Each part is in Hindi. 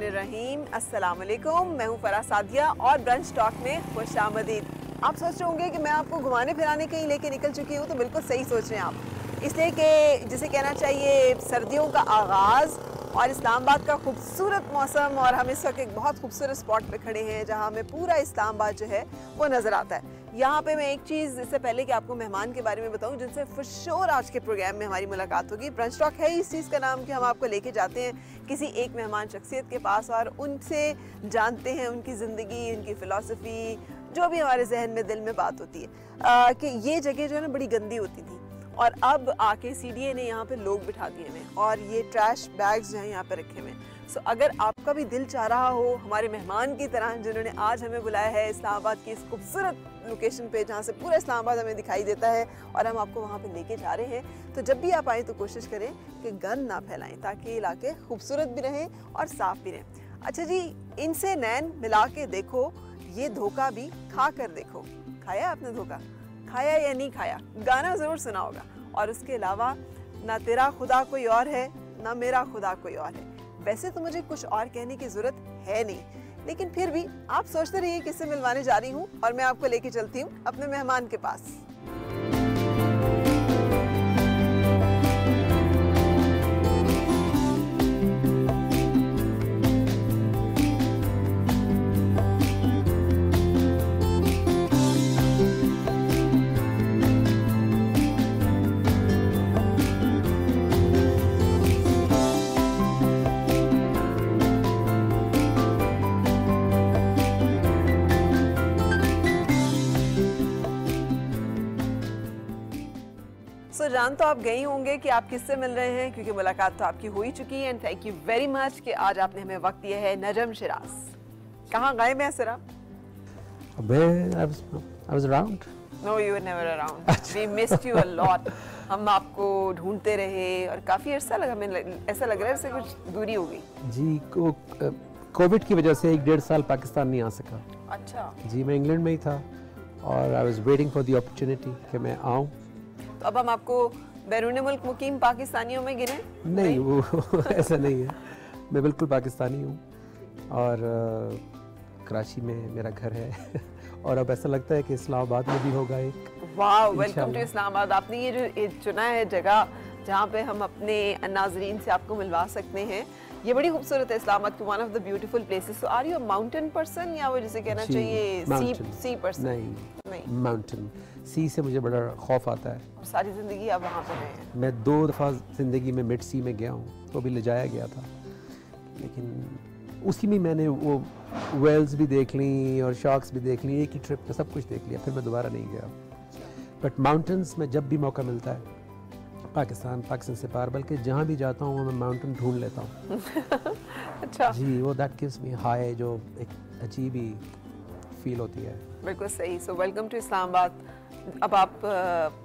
रहीम अस्सलाम वालेकुम, मैं हूँ फराह सादिया और ब्रंच टॉक में खुशामदीद। आप सोच रहे होंगे कि मैं आपको घुमाने फिराने कहीं लेके निकल चुकी हूँ, तो बिल्कुल सही सोच रहे हैं आप। इसलिए कि जिसे कहना चाहिए सर्दियों का आगाज़ और इस्लामाबाद का खूबसूरत मौसम, और हम इस वक्त एक बहुत खूबसूरत स्पॉट पे खड़े हैं जहाँ हमें पूरा इस्लामाबाद जो है वो नज़र आता है। यहाँ पे मैं एक चीज़, इससे पहले कि आपको मेहमान के बारे में बताऊँ जिनसे फुशोर आज के प्रोग्राम में हमारी मुलाकात होगी। ब्रंच टॉक है इस चीज़ का नाम कि हम आपको लेके जाते हैं किसी एक मेहमान शख्सियत के पास और उनसे जानते हैं उनकी ज़िंदगी, उनकी फ़िलासफ़ी, जो भी हमारे जहन में दिल में बात होती है कि ये जगह जो है ना बड़ी गंदी होती थी और अब आके CDA ने यहाँ पे लोग बिठा दिए हैं और ये ट्रैश बैग्स जो हैं यहाँ पे रखे हुए हैं। सो अगर आपका भी दिल चाह रहा हो हमारे मेहमान की तरह जिन्होंने आज हमें बुलाया है इस्लामाबाद की इस खूबसूरत लोकेशन पे जहाँ से पूरा इस्लामाबाद हमें दिखाई देता है और हम आपको वहाँ पे लेके जा रहे हैं, तो जब भी आप आए तो कोशिश करें कि गंद ना फैलाएं ताकि इलाके खूबसूरत भी रहें और साफ़ भी रहें। अच्छा जी, इनसे नैन मिला के देखो, ये धोखा भी खा कर देखो। खाया आपने धोखा? खाया या नहीं खाया? गाना ज़रूर सुना होगा। और उसके अलावा ना तेरा खुदा कोई और है ना मेरा खुदा कोई और है। वैसे तो मुझे कुछ और कहने की ज़रूरत है नहीं, लेकिन फिर भी आप सोचते रहिए किससे मिलवाने जा रही हूँ और मैं आपको लेके चलती हूँ अपने मेहमान के पास। जान तो आप गई होंगे कि आप किससे मिल रहे हैं, क्योंकि मुलाकात तो आपकी हो ही चुकी है। And thank you very much कि आज आपने हमें वक्त दिया है। नजम शिराज, कहाँ गायब हैं सर आप? I was around. No, you were never around. We missed you a lot. हम आपको ढूंढते रहे और काफ़ी अर्सा लगा, हमें ऐसा लग रहा है जैसे कुछ दूरी हो गई। जी, कोविड की वजह से 1-1.5 साल पाकिस्तान नहीं आ सका। अच्छा जी, मैं इंग्लैंड में ही था और I was waiting for the opportunity कि मैं आऊँ। तो अब हम आपको बैरून मुल्क मुकीम पाकिस्तानियों में गिने? नहीं, वो ऐसा नहीं है। मैं बिल्कुल पाकिस्तानी हूँ और कराची में मेरा घर है और अब ऐसा लगता है कि इस्लामाबाद में भी होगा एक। वाह, वेलकम टू इस्लामाबाद। आपने ये जो चुना है जगह जहाँ पे हम अपने नाजरीन से आपको मिलवा सकते हैं, ये बड़ी खूबसूरत है इस्लामाबाद की, one of the beautiful places. So are you a mountain person या वो जिसे कहना चाहिए सी पर्सन? नहीं, माउंटेन। सी से मुझे बड़ा खौफ आता है। सारी ज़िंदगी आप वहाँ पे रहे हैं? मैं 2 दफ़ा ज़िंदगी में मिड सी में गया हूँ, तो भी ले जाया गया था, लेकिन उसी में मैंने वो वेल्स भी देख ली और शार्क्स भी देख ली, एक ही ट्रिप में सब कुछ देख लिया, फिर मैं दोबारा नहीं गया। बट माउंटेन्स में जब भी मौका मिलता है, पाकिस्तान से पार, बल्कि जहाँ भी जाता हूँ मैं माउंटेन ढूंढ लेता हूँ। अच्छा जी, वो दैट गिव्स मी हाई, जो एक अजीब ही फील होती है। बिल्कुल सही। So welcome to Islamabad. अब आप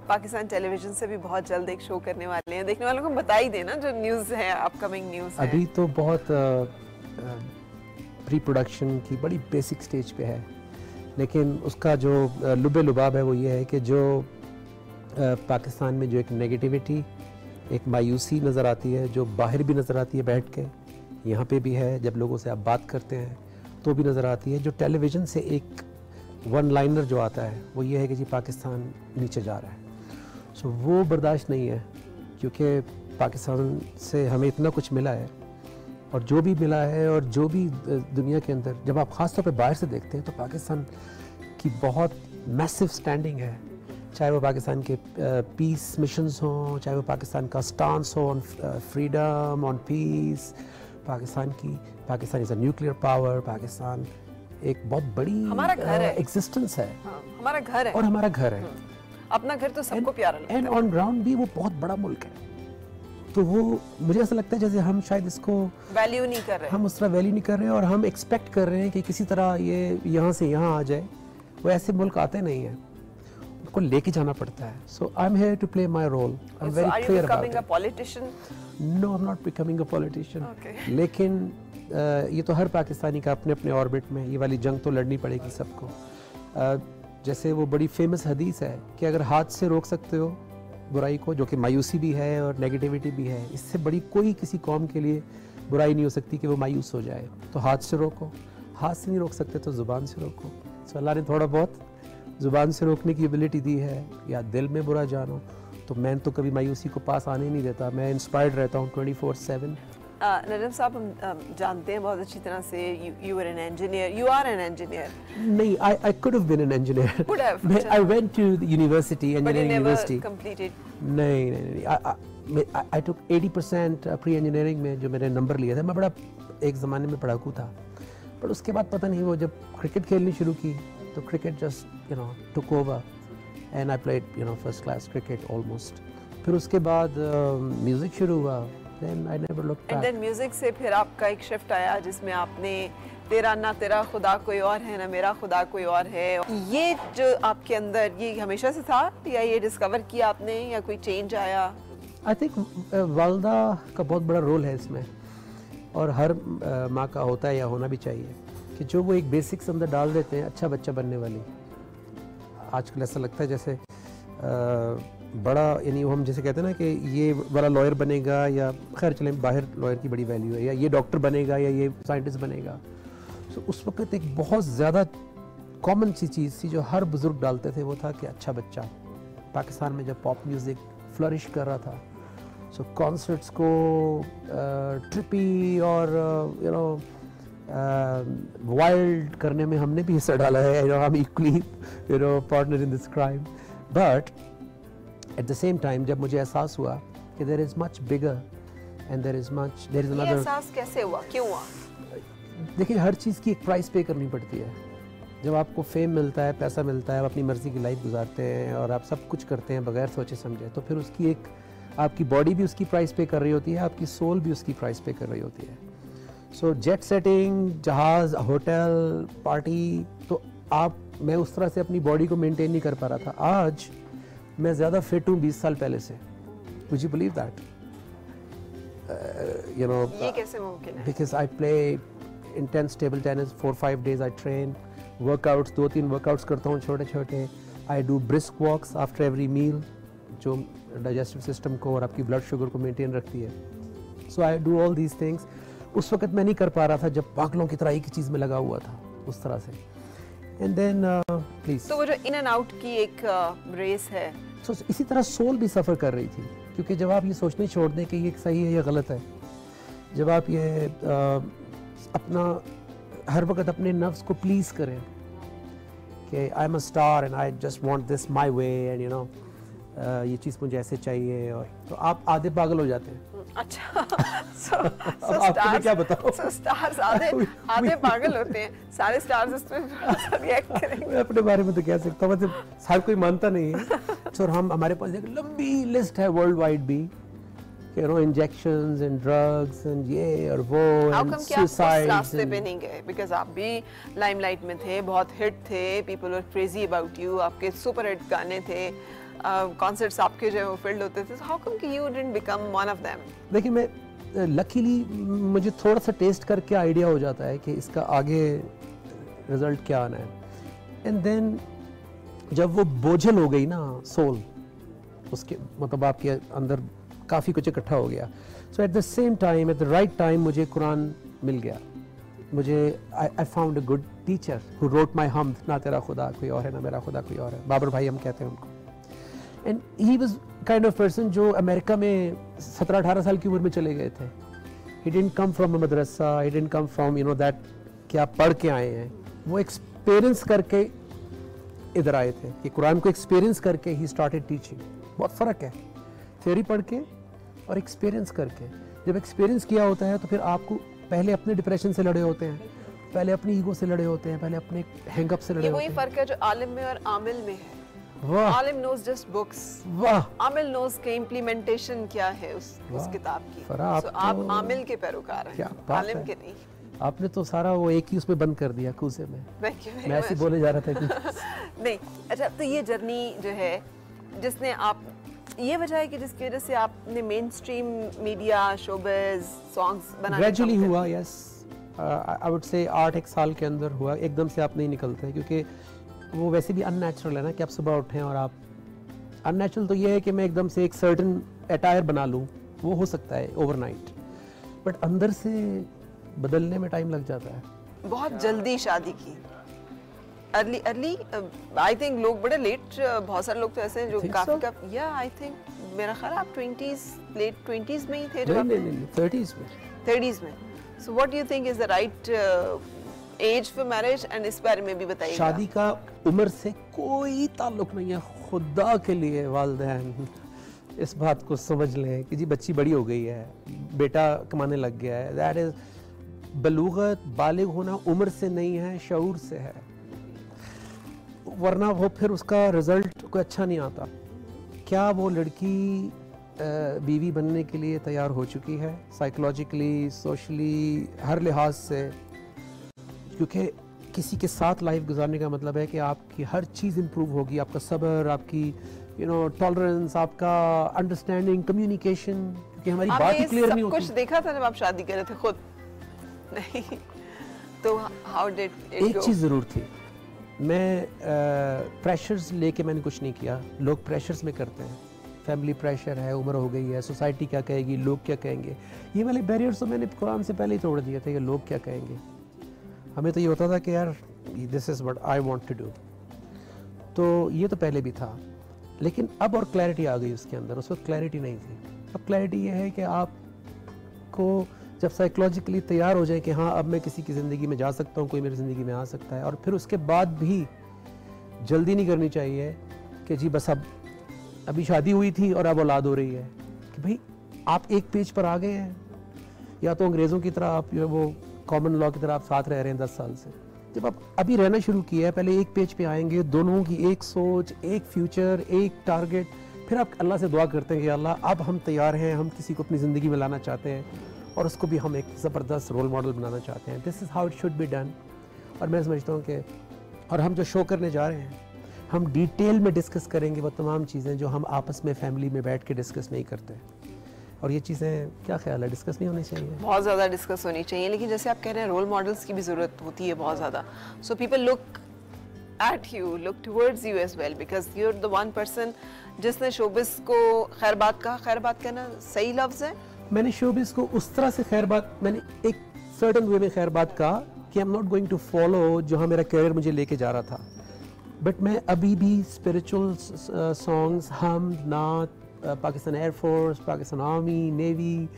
पाकिस्तान टेलीविज़न से भी बहुत जल्द एक शो करने वाले हैं, देखने वालों को बता ही देना जो न्यूज़ है, अपकमिंग न्यूज़ है। अभी तो बहुत प्री प्रोडक्शन की बड़ी बेसिक स्टेज पे है, लेकिन उसका जो लुबे लुबाब है वो ये है कि जो पाकिस्तान में जो एक नेगेटिविटी, एक मायूसी नज़र आती है, जो बाहर भी नज़र आती है बैठ के, यहाँ पे भी है, जब लोगों से आप बात करते हैं तो भी नज़र आती है। जो टेलीविज़न से एक वन लाइनर जो आता है वो ये है कि जी पाकिस्तान नीचे जा रहा है। सो वो बर्दाश्त नहीं है, क्योंकि पाकिस्तान से हमें इतना कुछ मिला है और जो भी मिला है और जो भी दुनिया के अंदर, जब आप ख़ास तौर पे बाहर से देखते हैं तो पाकिस्तान की बहुत मैसिव स्टैंडिंग है। चाहे वो पाकिस्तान के पीस मिशंस हों, चाहे वो पाकिस्तान का स्टांस हो on freedom, on peace, Pakistan is a nuclear power, Pakistan एक बहुत बड़ी हमारा घर है, एग्जिस्टेंस है, हाँ, हमारा घर है और हमारा घर है। अपना घर तो सबको प्यारा लगता है। एंड ऑन ग्राउंड भी वो बहुत बड़ा मुल्क है, तो वो मुझे ऐसा लगता है जैसे हम शायद इसको वैल्यू नहीं कर रहे, हम उस तरह वैल्यू नहीं कर रहे हैं, और हम एक्सपेक्ट कर रहे हैं कि किसी तरह ये यहाँ से यहाँ आ जाए। वो ऐसे मुल्क आते नहीं हैं, उनको लेके जाना पड़ता है। So I am here to play my role, I am very clear about it. Politician? No, I am not becoming a politician, लेकिन ये तो हर पाकिस्तानी का अपने अपने ऑर्बिट में ये वाली जंग तो लड़नी पड़ेगी सबको। जैसे वो बड़ी फेमस हदीस है कि अगर हाथ से रोक सकते हो बुराई को, जो कि मायूसी भी है और नेगेटिविटी भी है, इससे बड़ी कोई किसी कौम के लिए बुराई नहीं हो सकती कि वो मायूस हो जाए। तो हाथ से रोको, हाथ से नहीं रोक सकते तो ज़ुबान से रोको। सो अल्लाह ने थोड़ा बहुत ज़ुबान से रोकने की एबिलिटी दी है, या दिल में बुरा जानो। तो मैं तो कभी मायूसी को पास आने नहीं देता, मैं इंस्पायर्ड रहता हूँ 24/7। नजम साहब, हम जानते हैं बहुत अच्छी तरह से you were an engineer, you are an engineer. नहीं, I could have been an engineer. Could have. I went to the university, engineering university. But you never completed. नहीं, I took 80% pre-engineering में जो मेरे नंबर लिए थे। मैं बड़ा एक ज़माने में पढ़ाकू था, पर उसके बाद पता नहीं वो जब क्रिकेट खेलनी शुरू की तो cricket just took over and I played first class cricket almost. फिर उसके बाद म्यूज़िक शुरू हुआ। Then I never looked back. And then music से फिर आपका एक शिफ्ट आया जिसमें आपने तेरा ना तेरा खुदा कोई और है ना मेरा खुदा कोई और है, ये जो आपके अंदर ये हमेशा से था या ये डिस्कवर किया आपने या कोई चेंज आया? I think वालदा का बहुत बड़ा रोल है इसमें, और हर माँ का होता है या होना भी चाहिए कि जो वो एक बेसिक्स अंदर डाल देते हैं अच्छा बच्चा बनने वाली। आजकल ऐसा लगता है जैसे बड़ा, यानी हम जैसे कहते हैं ना कि ये वाला लॉयर बनेगा, या खैर चलें बाहर लॉयर की बड़ी वैल्यू है, या ये डॉक्टर बनेगा या ये साइंटिस्ट बनेगा। तो उस वक्त एक बहुत ज़्यादा कॉमन सी चीज़ थी जो हर बुज़ुर्ग डालते थे, वो था कि अच्छा बच्चा। पाकिस्तान में जब पॉप म्यूज़िक फ्लरिश कर रहा था, सो कॉन्सर्ट्स को ट्रिपी और वाइल्ड करने में हमने भी हिस्सा डाला है। हम equally partner in this crime, but at the same time जब मुझे एहसास हुआ कि there is much bigger and there is another. एहसास कैसे हुआ, क्यों हुआ? देखिए, हर चीज़ की एक प्राइस पे करनी पड़ती है। जब आपको फेम मिलता है, पैसा मिलता है, आप अपनी मर्ज़ी की लाइफ गुजारते हैं और आप सब कुछ करते हैं बगैर सोचे समझे, तो फिर उसकी एक आपकी बॉडी भी उसकी प्राइस पे कर रही होती है, आपकी सोल भी उसकी प्राइस पे कर रही होती है। सो जेट सेटिंग, जहाज़, होटल, पार्टी, तो मैं उस तरह से अपनी बॉडी को मेंटेन नहीं कर पा रहा था। आज मैं ज़्यादा फिट हूँ 20 साल पहले से। Would you believe that? ये कैसे मुमकिन है? Because I play intense table tennis 4-5 days. I train workouts, 2-3 workouts करता हूँ छोटे छोटे। I do brisk walks after every meal, जो डाइजेस्टिव सिस्टम को और आपकी ब्लड शुगर को मेंटेन रखती है। So I do all these things. उस वक्त मैं नहीं कर पा रहा था जब पागलों की तरह एक ही चीज़ में लगा हुआ था उस तरह से। And then please. तो वो जो इन एंड आउट की एक रेस है, so, इसी तरह सोल भी सफ़र कर रही थी, क्योंकि जब आप ये सोचने छोड़ दें कि ये सही है या गलत है, जब आप ये अपना हर वक्त अपने नफ्स को प्लीज़ करें कि I am a star and I just want this my way and ये चीज़ मुझे ऐसे चाहिए, और तो आप आधे पागल हो जाते हैं। अच्छा। आपको क्या बताओ? स्टार्स आधे पागल होते हैं, सारे स्टार्स इसमें रिएक्ट करेंगे। मैं अपने बारे में तो कह सकता हूँ, मतलब हर कोई मानता नहीं है। सर हमारे पास एक लंबी लिस्ट है वर्ल्ड वाइड भी, इंजेक्शंस एंड ड्रग्स एंड ये और वो एंड सुसाइड। रास्ते पे नहीं गए बिकॉज़ आप भी लाइमलाइट में थे, बहुत हिट थे, people were crazy about you, आपके सुपर हिट गाने थे, कॉन्सर्ट्स आपके जो वो फील्ड होते थे। हाउ कम कि you didn't become one of them? देखिए, मैं लकीली मुझे थोड़ा सा टेस्ट करके आइडिया हो जाता है कि इसका आगे रिजल्ट क्या आना है। एंड देन जब वो बोझल हो गई ना सोल, उसके मतलब आपके अंदर काफ़ी कुछ इकट्ठा हो गया। So at the same time, at the right time मुझे कुरान मिल गया। मुझे I found a good teacher who wrote my हमद, ना तेरा खुदा कोई और है ना मेरा खुदा कोई और है, बाबर भाई हम कहते हैं उनको। And he was kind of person जो अमेरिका में 17-18 साल की उम्र में चले गए थे। He didn't come from a Madrasa, he didn't come from that कि आप पढ़ के आए हैं। वो एक्सपीरियंस करके इधर आए थे कि कुरान को एक्सपीरियंस करके ही स्टार्टेड टीचिंग। बहुत फ़र्क है थ्योरी पढ़ के और एक्सपीरियंस करके। जब एक्सपीरियंस किया होता है तो फिर आपको पहले अपने डिप्रेशन से लड़े होते हैं, पहले अपनी ईगो से लड़े होते हैं, पहले अपने हैंगअप से लड़े ये होते वही हैं। फर्क है जो आलिम में और आमिल में है। वाह आलिम नोज जस्ट बुक्स, वाह आमिल नोज के इम्प्लीमेंटेशन क्या है उस वाह। किताब की। फरा, आप आप तो- आमिल के पैरोकार हैं, क्या बात आलिम है। के नहीं। आपने तो सारा वो एक ही उसमें बंद कर दिया कूसे में। Thank you very मैं ऐसे much. बोले जा रहा था कि नहीं, अच्छा, तो ये जर्नी जो है जिसने आप, ये वजह है कि जिसकी वजह से आपने main stream media, showbiz, songs बनाने ग्रेजुअली कम कर हुआ। दिए। यस, आई वुड से 8 साल के अंदर हुआ। एकदम से आप नहीं निकलते क्योंकि वो वैसे भी अननेचुरल है ना कि आप सुबह उठें और आप, अननेचुरल तो ये है कि मैं एकदम से एक सर्टन अटायर बना लूँ, वो हो सकता है ओवरनाइट, बट अंदर से बदलने में टाइम लग जाता है। बहुत जल्दी शादी की, अर्ली अर्ली, आई थिंक लोग बड़े लेट, बहुत सारे लोग तो ऐसे हैं जो Think काफी so? काफी, या आई थिंक मेरा ख्याल आप 20s, लेट 20s में ही थे जब नहीं आप नहीं नहीं 30s में। 30s में। So what do you think is the right age for marriage, and इस बारे में भी बताइए। शादी का उम्र से कोई ताल्लुक नहीं है। खुदा के लिए वालिदैन इस बात को समझ लें कि जी बच्ची बड़ी हो गई है, बेटा कमाने लग गया है, दैट इज बलूगत, बालिग होना उम्र से नहीं है, शऊर से है, वरना वो फिर उसका रिजल्ट कोई अच्छा नहीं आता। क्या वो लड़की बीवी बनने के लिए तैयार हो चुकी है साइकोलॉजिकली, सोशली, हर लिहाज से? क्योंकि किसी के साथ लाइफ गुजारने का मतलब है कि आपकी हर चीज़ इम्प्रूव होगी, आपका सब्र, आपकी टॉलरेंस, आपका अंडरस्टैंडिंग, कम्युनिकेशन, क्योंकि हमारी बात ही आपने क्लियर नहीं सब कुछ होती। देखा था जब आप शादी कर रहे थे खुद? नहीं, तो हाउ डिड इट एक गो? चीज़ ज़रूर थी, मैं प्रेशर्स लेके मैंने कुछ नहीं किया। लोग प्रेशर्स में करते हैं, फैमिली प्रेशर है, उम्र हो गई है, सोसाइटी क्या कहेगी, लोग क्या कहेंगे, ये वाले बैरियर्स तो मैंने कुरान से पहले ही तोड़ दिए थे कि लोग क्या कहेंगे। हमें तो ये होता था कि यार this is what I want to do. तो ये तो पहले भी था, लेकिन अब और क्लैरिटी आ गई उसके अंदर। उस वक्त क्लैरिटी नहीं थी। अब क्लैरिटी ये है कि आपको जब साइकोलॉजिकली तैयार हो जाए कि हाँ अब मैं किसी की ज़िंदगी में जा सकता हूँ, कोई मेरी ज़िंदगी में आ सकता है, और फिर उसके बाद भी जल्दी नहीं करनी चाहिए कि जी बस अब अभी शादी हुई थी और अब औलाद हो रही है, कि भाई आप एक पेज पर आ गए हैं, या तो अंग्रेज़ों की तरह आप जो है वो कॉमन लॉ की तरह आप साथ रह रहे हैं 10 साल से। जब आप अभी रहना शुरू किया है, पहले एक पेज पे आएंगे, दोनों की एक सोच, एक फ्यूचर, एक टारगेट, फिर आप अल्लाह से दुआ करते हैं कि अल्लाह अब हम तैयार हैं, हम किसी को अपनी ज़िंदगी में लाना चाहते हैं और उसको भी हम एक ज़बरदस्त रोल मॉडल बनाना चाहते हैं। This is how it should be done. और मैं समझता हूँ कि, और हम जो शो करने जा रहे हैं, हम डिटेल में डिस्कस करेंगे वो तमाम चीज़ें जो हम आपस में फैमिली में बैठ के डिस्कस नहीं करते। और ये चीज़ें, क्या ख्याल है, डिस्कस नहीं होनी चाहिए? बहुत ज़्यादा डिस्कस होनी चाहिए, लेकिन जैसे आप कह रहे हैं रोल मॉडल्स की भी ज़रूरत होती है बहुत ज़्यादा। So people look at you, look towards you as well, because you are the one person जिसने शोबिस को खैरबात कहा। खैरबात कहना सही लफ्ज़ है? मैंने शोबिस को उस तरह से खैरबात, मैंने एक सर्टन वे में खैरबात कहा कि I am not going to follow जहाँ मेरा करियर मुझे लेके जा रहा था, बट मैं अभी भी स्पिरिचुअल सॉन्ग्स, हम, नात, Pakistan air force, Pakistan army, navy,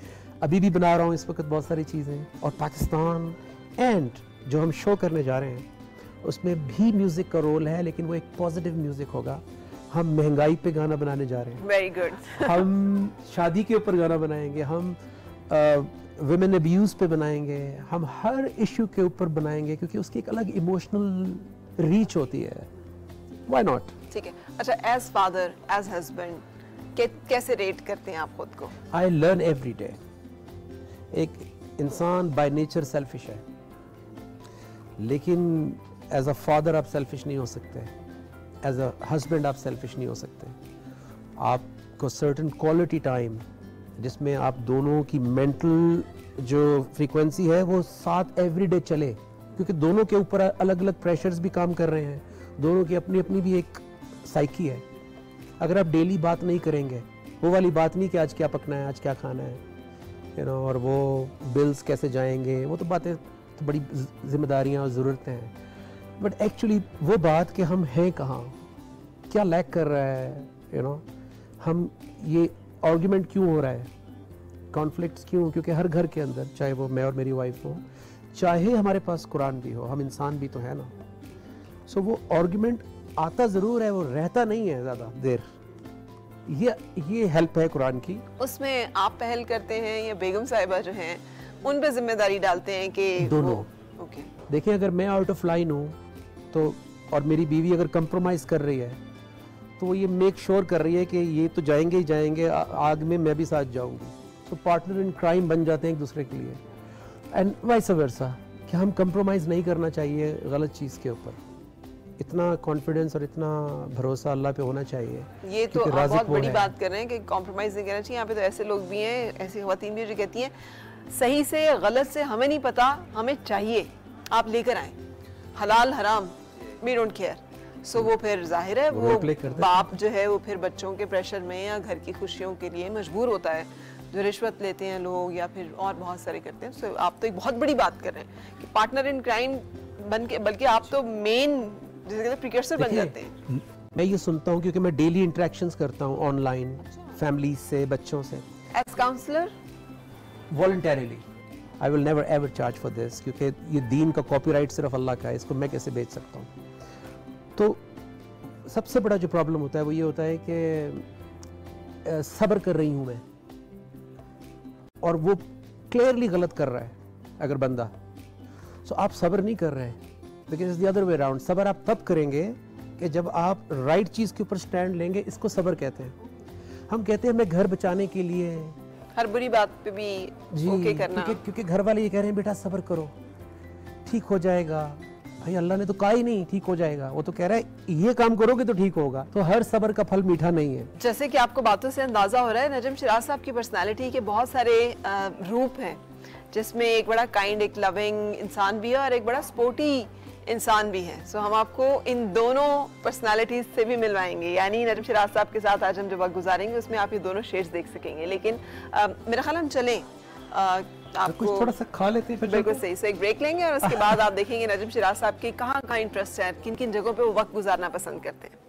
अभी भी बना रहा हूँ इस वक्त बहुत सारी चीज़ें, और पाकिस्तान एंड जो हम शो करने जा रहे हैं उसमें भी म्यूज़िक का रोल है, लेकिन वो एक पॉजिटिव म्यूज़िक होगा। हम महंगाई पे गाना बनाने जा रहे हैं, वेरी गुड। हम शादी के ऊपर गाना बनाएंगे, हम वुमेन अब्यूज़ पे बनाएंगे, हम हर इशू के ऊपर बनाएंगे, क्योंकि उसकी एक अलग इमोशनल रीच होती है। Why not? ठीक है। अच्छा, एज फादर, एज हस्बैंड, कैसे रेट करते हैं आप खुद को? I learn every day. एक इंसान बाय नेचर सेल्फिश है, लेकिन एज अ फादर आप सेल्फिश नहीं हो सकते, एज अ हस्बैंड आप सेल्फिश नहीं हो सकते। आपको सर्टन क्वालिटी टाइम जिसमें आप दोनों की मेंटल जो फ्रीक्वेंसी है वो साथ एवरी डे चले, क्योंकि दोनों के ऊपर अलग अलग प्रेशर्स भी काम कर रहे हैं, दोनों की अपनी अपनी भी एक साइकी है। अगर आप डेली बात नहीं करेंगे, वो वाली बात नहीं कि आज क्या पकना है, आज क्या खाना है, और वो बिल्स कैसे जाएंगे, वो तो बातें तो बड़ी जिम्मेदारियां और ज़रूरतें हैं, बट एक्चुअली वो बात कि हम हैं कहाँ, क्या लैक कर रहा है, हम ये आर्ग्यूमेंट क्यों हो रहा है, कॉन्फ्लिक्ट्स क्यों, क्योंकि हर घर के अंदर, चाहे वो मैं और मेरी वाइफ हो, चाहे हमारे पास कुरान भी हो, हम इंसान भी तो है ना। सो वो आर्ग्यूमेंट आता ज़रूर है, वो रहता नहीं है ज़्यादा देर। ये हेल्प है कुरान की। उसमें आप पहल करते हैं या बेगम साहिबा जो हैं उन पे जिम्मेदारी डालते हैं कि दोनों? ओके। देखिए, अगर मैं आउट ऑफ लाइन हूँ तो, और मेरी बीवी अगर कंप्रोमाइज़ कर रही है, तो वो ये मेक श्योर कर रही है कि ये तो जाएंगे ही जाएंगे, आग में मैं भी साथ जाऊंगी। तो पार्टनर इन क्राइम बन जाते हैं एक दूसरे के लिए। एंड वाइस वर्सा, कि हम कंप्रोमाइज़ नहीं करना चाहिए गलत चीज़ के ऊपर। इतना कॉन्फिडेंस और इतना भरोसा अल्लाह पे होना चाहिए। ये तो आप बहुत बड़ी बात कर रहे हैं कि कॉम्प्रोमाइज़ नहीं करना चाहिए। यहाँ पे तो ऐसे लोग भी हैं, ऐसी ख़वातीन भी जो कहती हैं सही से गलत से हमें नहीं पता, हमें चाहिए, आप लेकर आएँ, हलाल हराम वी डोंट केयर। सो वो फिर जाहिर है वो बाप जो है वो फिर बच्चों के प्रेशर में या घर की खुशियों के लिए मजबूर होता है, जो रिश्वत लेते हैं लोग या फिर और बहुत सारे करते हैं। सो आप तो एक बहुत बड़ी बात कर रहे हैं कि पार्टनर इन क्राइम बन के, बल्कि आप तो मेन जिसे कहते हैं प्रिकर्सर बन जाते हैं। मैं ये सुनता हूँ क्योंकि मैं डेली इंटरेक्शंस करता हूँ ऑनलाइन, फैमिली से, बच्चों से। As counsellor voluntarily I will never ever charge for this, क्योंकि ये दीन का कॉपीराइट सिर्फ अल्लाह का है, इसको मैं कैसे बेच सकता हूँ। तो सबसे बड़ा जो प्रॉब्लम होता है वो ये होता है कि सब्र कर रही हूँ मैं, और वो क्लियरली गलत कर रहा है अगर बंदा, सो आप सब्र नहीं कर रहे हैं। लेकिन it's the other way around, सब्र आप तब करेंगे कि जब आप राइट चीज़ के ऊपर स्टैंड लेंगे। इसको सब्र कहते हैं। हम कहते हैं मैं घर बचाने के लिए हर बुरी बात पे भी ओके करना, क्योंकि घर वाले ये कह रहे हैं बेटा सब्र करो, ठीक हो जाएगा। भाई अल्लाह ने तो कहा ही नहीं ठीक हो जाएगा, वो तो कह रहा है ये काम करोगे तो ठीक होगा। तो हर सब्र का फल मीठा नहीं है। जैसे कि आपको बातों से अंदाजा हो रहा है नजम शिराज साहब की पर्सनालिटी के बहुत सारे रूप हैं, जिसमें एक बड़ा काइंड, एक लविंग इंसान भी है और एक बड़ा स्पोर्टी इंसान भी है। सो हम आपको इन दोनों पर्सनालिटीज से भी मिलवाएंगे, यानी नजम शिराज साहब के साथ आज हम जो वक्त गुजारेंगे उसमें आप ये दोनों शेड्स देख सकेंगे। लेकिन मेरा ख्याल हम चलें, आपको थोड़ा सा खा लेते हैं। बिल्कुल सही। सो एक ब्रेक लेंगे और उसके बाद आप देखेंगे नजम शिराज साहब की कहाँ कहाँ इंटरेस्ट है, किन किन जगहों पे वो वक्त गुजारना पसंद करते हैं।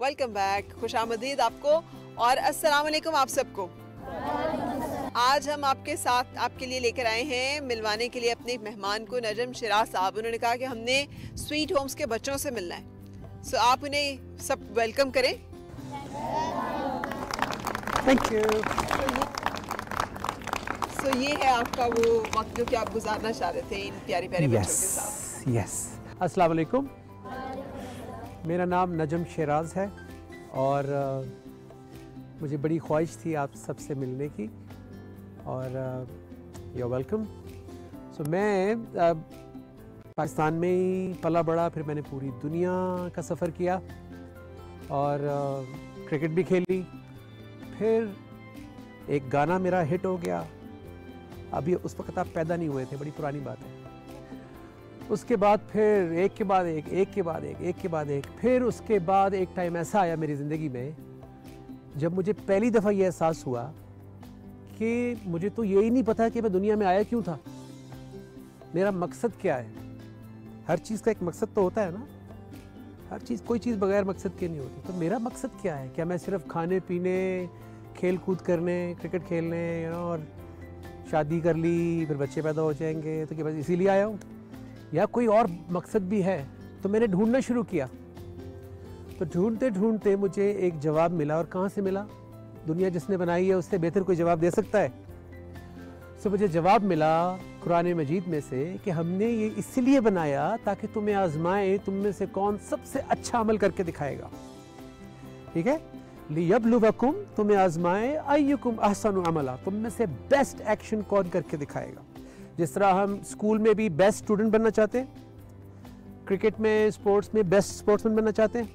वेलकम बैक, खुशामदीद आपको और अस्सलाम वालेकुम आप सबको। आज हम आपके साथ आपके लिए लेकर आए हैं मिलवाने के लिए अपने मेहमान को, नजम शिराज साहब। उन्होंने कहा कि हमने स्वीट होम्स के बच्चों से मिलना है। सो आप उन्हें सब वेलकम करें। Thank you. सो ये है आपका वो वक्त जो कि आप गुजारना चाह रहे थे इन प्यारे प्यारे बच्चों के साथ। यस। अस्सलाम वालेकुम, मेरा नाम नजम शिराज है और मुझे बड़ी ख्वाहिश थी आप सबसे मिलने की, और यू आर वेलकम। सो मैं पाकिस्तान में ही पला बड़ा, फिर मैंने पूरी दुनिया का सफ़र किया और क्रिकेट भी खेली। फिर एक गाना मेरा हिट हो गया, अभी उस वक्त आप पैदा नहीं हुए थे, बड़ी पुरानी बात है। उसके बाद फिर एक के बाद एक, एक के बाद एक, एक के बाद एक, फिर उसके बाद एक टाइम ऐसा आया मेरी ज़िंदगी में जब मुझे पहली दफ़ा ये एहसास हुआ कि मुझे तो यही नहीं पता कि मैं दुनिया में आया क्यों था, मेरा मकसद क्या है। हर चीज़ का एक मकसद तो होता है ना, हर चीज़, कोई चीज़ बगैर मकसद के नहीं होती। तो मेरा मकसद क्या है? क्या मैं सिर्फ खाने पीने, खेल कूद करने, क्रिकेट खेलने, और शादी कर ली फिर बच्चे पैदा हो जाएंगे तो क्या बस इसीलिए आया हूँ, या कोई और मकसद भी है? तो मैंने ढूंढना शुरू किया। तो ढूंढते ढूंढते मुझे एक जवाब मिला, और कहाँ से मिला? दुनिया जिसने बनाई है उससे बेहतर कोई जवाब दे सकता है। तो मुझे जवाब मिला कुरान मजीद में से कि हमने ये इसलिए बनाया ताकि तुम्हें आजमाए तुम में से कौन सबसे अच्छा अमल करके दिखाएगा। ठीक है, लियब्लुवकुम, तुम्हें आजमाए, अय्युकुम अहसनु अमला, तुम में से बेस्ट एक्शन कौन करके दिखाएगा। जिस तरह हम स्कूल में भी बेस्ट स्टूडेंट बनना चाहते हैं, क्रिकेट में, स्पोर्ट्स में बेस्ट स्पोर्ट्समैन बनना चाहते हैं,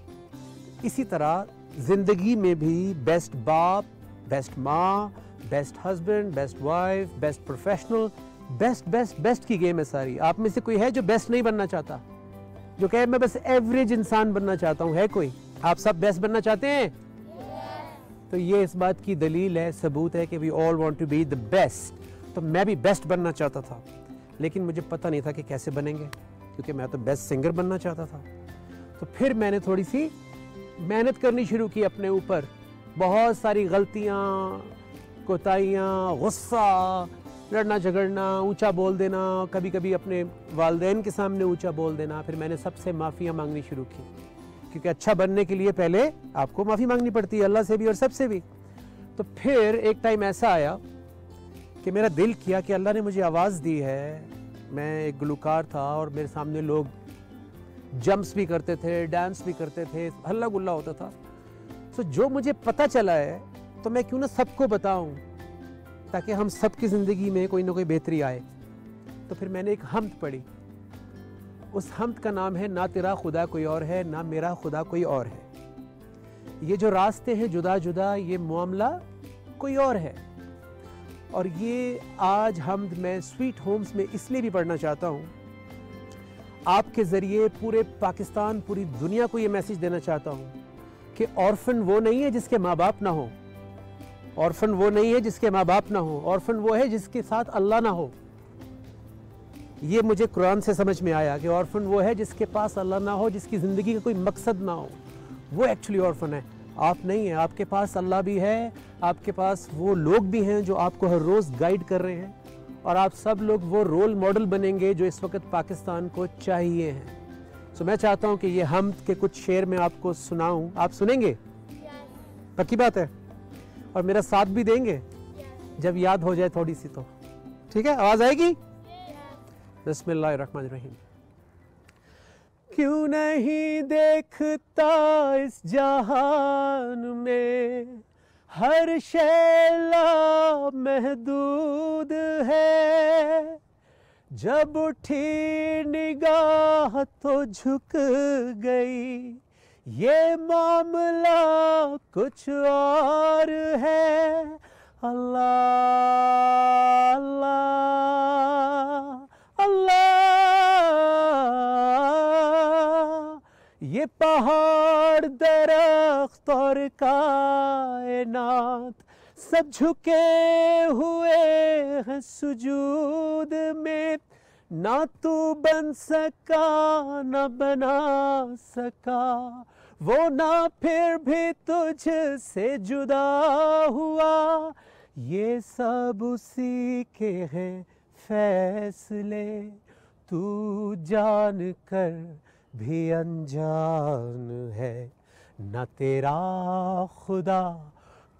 इसी तरह ज़िंदगी में भी बेस्ट बाप, बेस्ट माँ, best husband, best wife, best professional, best best best की गेम है सारी। आप में से कोई है जो बेस्ट नहीं बनना चाहता, जो कहे मैं बस एवरेज इंसान बनना चाहता हूँ? है कोई? आप सब बेस्ट बनना चाहते हैं? तो ये इस बात की दलील है, सबूत है कि we all want to be the best. तो मैं भी बेस्ट बनना चाहता था, लेकिन मुझे पता नहीं था कि कैसे बनेंगे, क्योंकि मैं तो बेस्ट सिंगर बनना चाहता था। तो फिर मैंने थोड़ी सी मेहनत करनी शुरू की अपने ऊपर, बहुत सारी गलतियाँ, कोताहियाँ, गुस्सा, लड़ना झगड़ना, ऊंचा बोल देना, कभी कभी अपने वालिदैन के सामने ऊंचा बोल देना। फिर मैंने सबसे माफ़ियाँ मांगनी शुरू की, क्योंकि अच्छा बनने के लिए पहले आपको माफ़ी मांगनी पड़ती है, अल्लाह से भी और सबसे भी। तो फिर एक टाइम ऐसा आया कि मेरा दिल किया कि अल्लाह ने मुझे आवाज़ दी है, मैं एक गुलकार था और मेरे सामने लोग जंप्स भी करते थे, डांस भी करते थे, हल्ला गुल्ला होता था। तो जो मुझे पता चला है तो मैं क्यों ना सबको बताऊं, ताकि हम सबकी ज़िंदगी में कोई ना कोई बेहतरी आए। तो फिर मैंने एक हम्द पढ़ी, उस हम्द का नाम है, ना तेरा खुदा कोई और है, ना मेरा खुदा कोई और है। ये जो रास्ते हैं जुदा जुदा, ये मामला कोई और है। और ये आज हम्द मैं स्वीट होम्स में इसलिए भी पढ़ना चाहता हूँ, आपके ज़रिए पूरे पाकिस्तान, पूरी दुनिया को ये मैसेज देना चाहता हूँ कि ऑर्फन वो नहीं है जिसके माँ बाप ना हो, ऑर्फन वो नहीं है जिसके माँ बाप ना हो, ऑर्फन वो है जिसके साथ अल्लाह ना हो। ये मुझे कुरान से समझ में आया कि ऑर्फन वो है जिसके पास अल्लाह ना हो, जिसकी ज़िंदगी का कोई मकसद ना हो, वो एक्चुअली ऑर्फन है। आप नहीं है, आपके पास अल्लाह भी है, आपके पास वो लोग भी हैं जो आपको हर रोज़ गाइड कर रहे हैं, और आप सब लोग वो रोल मॉडल बनेंगे जो इस वक्त पाकिस्तान को चाहिए हैं। तो मैं चाहता हूँ कि ये हम्द के कुछ शेर मैं आपको सुनाऊँ, आप सुनेंगे? पक्की बात है? और मेरा साथ भी देंगे जब याद हो जाए थोड़ी सी तो? ठीक है, आवाज़ आएगी? बिस्मिल्लाहिर्रहमानिर्रहीम। क्यों नहीं देखता इस जहान में हर शैला महदूद है, जब उठी निगाह तो झुक गई, ये मामला कुछ और है। अल्लाह अल्लाह अल्लाह, ये पहाड़, दरख्त और कायनात सब झुके हुए हैं सुजूद में, ना तू बन सका ना बना सका, वो ना फिर भी तुझ से जुदा हुआ, ये सब उसी के हैं फैसले, तू जान कर भी अनजान है, न तेरा खुदा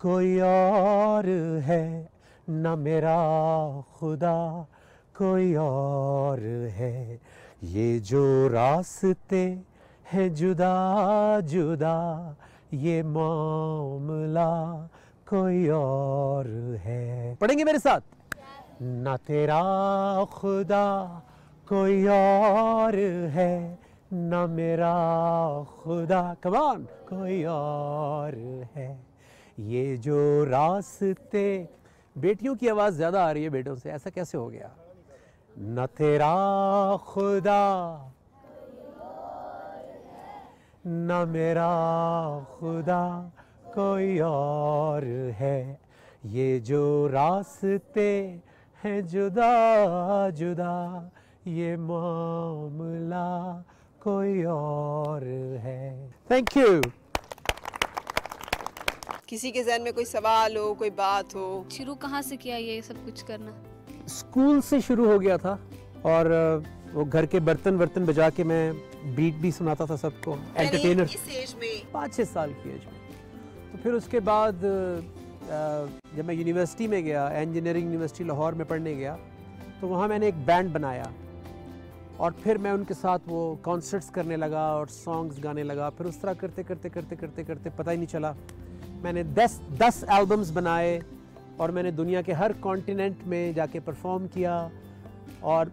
कोई और है, न मेरा खुदा कोई और है, ये जो रास्ते हैं जुदा जुदा, ये मामला कोई और है। पढ़ेंगे मेरे साथ? न तेरा खुदा कोई और है, न मेरा खुदा, कम ऑन, कोई और है, ये जो रास्ते। बेटियों की आवाज़ ज़्यादा आ रही है बेटों से, ऐसा कैसे हो गया? न तेरा खुदा न मेरा खुदा कोई और है, ये जो रास्ते हैं जुदा जुदा, ये मामला कोई और है। Thank you. किसी के जहन में कोई सवाल हो, कोई बात हो? शुरू कहाँ से किया ये सब कुछ करना? स्कूल से शुरू हो गया था, और वो घर के बर्तन बजा के मैं बीट भी सुनाता था सबको, एंटरटेनर। इस एज में 5-6 साल की एज में। तो फिर उसके बाद जब मैं यूनिवर्सिटी में गया, इंजीनियरिंग यूनिवर्सिटी लाहौर में पढ़ने गया, तो वहाँ मैंने एक बैंड बनाया, और फिर मैं उनके साथ वो कॉन्सर्ट्स करने लगा और सॉन्ग्स गाने लगा। फिर उस तरह करते करते करते करते करते पता ही नहीं चला, मैंने 10 एल्बम्स बनाए और मैंने दुनिया के हर कॉन्टिनेंट में जाके परफॉर्म किया। और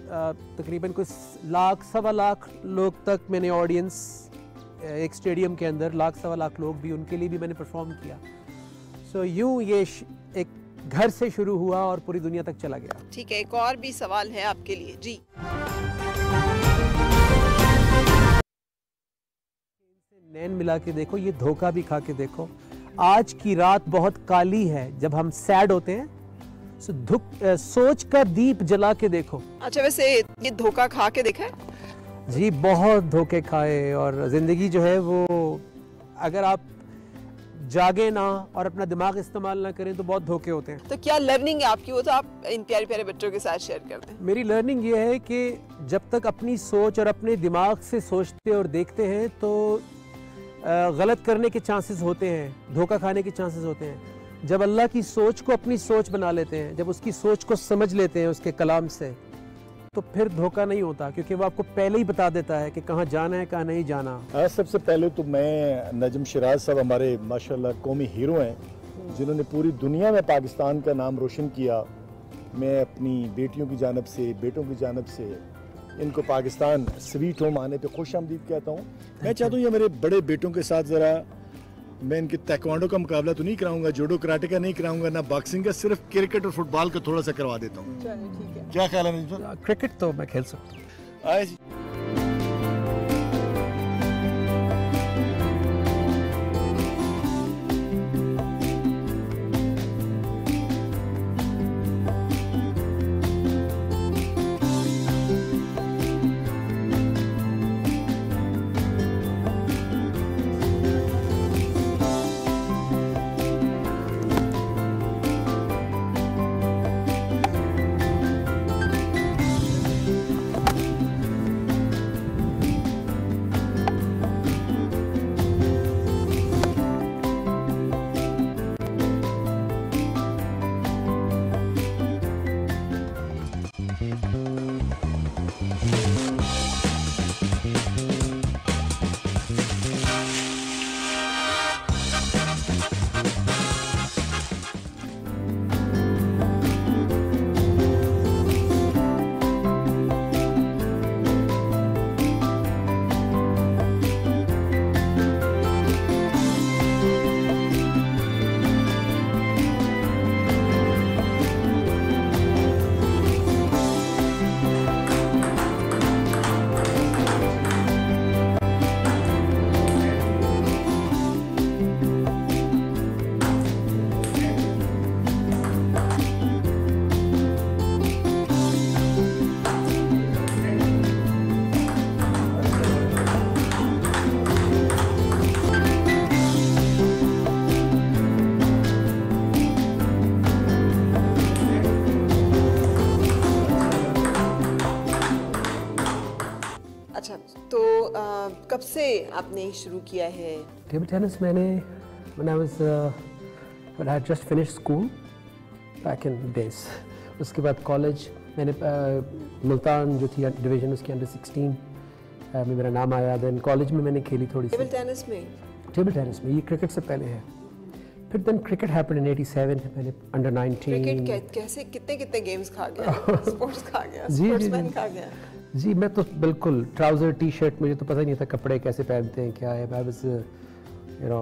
तकरीबन कुछ लाख सवा लाख लोग तक मैंने ऑडियंस, एक स्टेडियम के अंदर लाख सवा लाख लोग भी, उनके लिए भी मैंने परफॉर्म किया। सो यूँ ये एक घर से शुरू हुआ और पूरी दुनिया तक चला गया। ठीक है, एक और भी सवाल है आपके लिए जी। नैन मिला के देखो, ये धोखा भी खा के देखो। आज की रात बहुत काली है, जब हम सैड होते हैं सोच का दीप जला के देखो। अच्छा, वैसे ये धोखा खा के देखा है? जी बहुत धोखे खाए। और ज़िंदगी जो है वो अगर आप जागे ना और अपना दिमाग इस्तेमाल ना करें तो बहुत धोखे होते हैं। तो क्या लर्निंग है आपकी, वो तो आप इन प्यारे प्यारे बच्चों के साथ शेयर करते हैं। मेरी लर्निंग ये है कि जब तक अपनी सोच और अपने दिमाग से सोचते और देखते हैं तो गलत करने के चांसेस होते हैं, धोखा खाने के चांसेस होते हैं। जब अल्लाह की सोच को अपनी सोच बना लेते हैं, जब उसकी सोच को समझ लेते हैं उसके कलाम से, तो फिर धोखा नहीं होता, क्योंकि वो आपको पहले ही बता देता है कि कहाँ जाना है कहाँ नहीं जाना। आज सबसे पहले तो मैं नजम शिराज साहब हमारे माशाल्लाह कौमी हीरो हैं, जिन्होंने पूरी दुनिया में पाकिस्तान का नाम रोशन किया। मैं अपनी बेटियों की जानब से, बेटों की जानब से इनको पाकिस्तान स्वीट होम आने पे खुश आमदीद कहता हूँ। मैं चाहता हूँ ये मेरे बड़े बेटों के साथ ज़रा, मैं इनके ताइक्वांडो का मुकाबला तो नहीं कराऊंगा, जूडो कराटे का नहीं कराऊंगा, ना बॉक्सिंग का, सिर्फ क्रिकेट और फुटबॉल का थोड़ा सा करवा देता हूँ। ठीक है, क्या ख्याल है? क्रिकेट तो मैं खेल सकता हूँ। आए जी। कब से आपने शुरू किया है? टेबल टेनिस मैंने when I had just finished school back in days, उसके बाद कॉलेज मैंने मुल्तान जो थी डिवीज़न उसके अंडर 16 में मेरा नाम आया। देन कॉलेज में मैंने खेली थोड़ी सी टेबल टेनिस में। टेबल टेनिस में, ये क्रिकेट से पहले है। फिर देन क्रिकेट हैपेंड इन 87, मैंने अंडर 19। क्रिकेट कैसे कितने गेम्स खा गया, स्पोर्ट्स खा गया, जी, स्पोर्ट्समैन खा गया। जी मैं तो बिल्कुल ट्राउज़र टी शर्ट, मुझे तो पता ही नहीं था कपड़े कैसे पहनते हैं क्या है।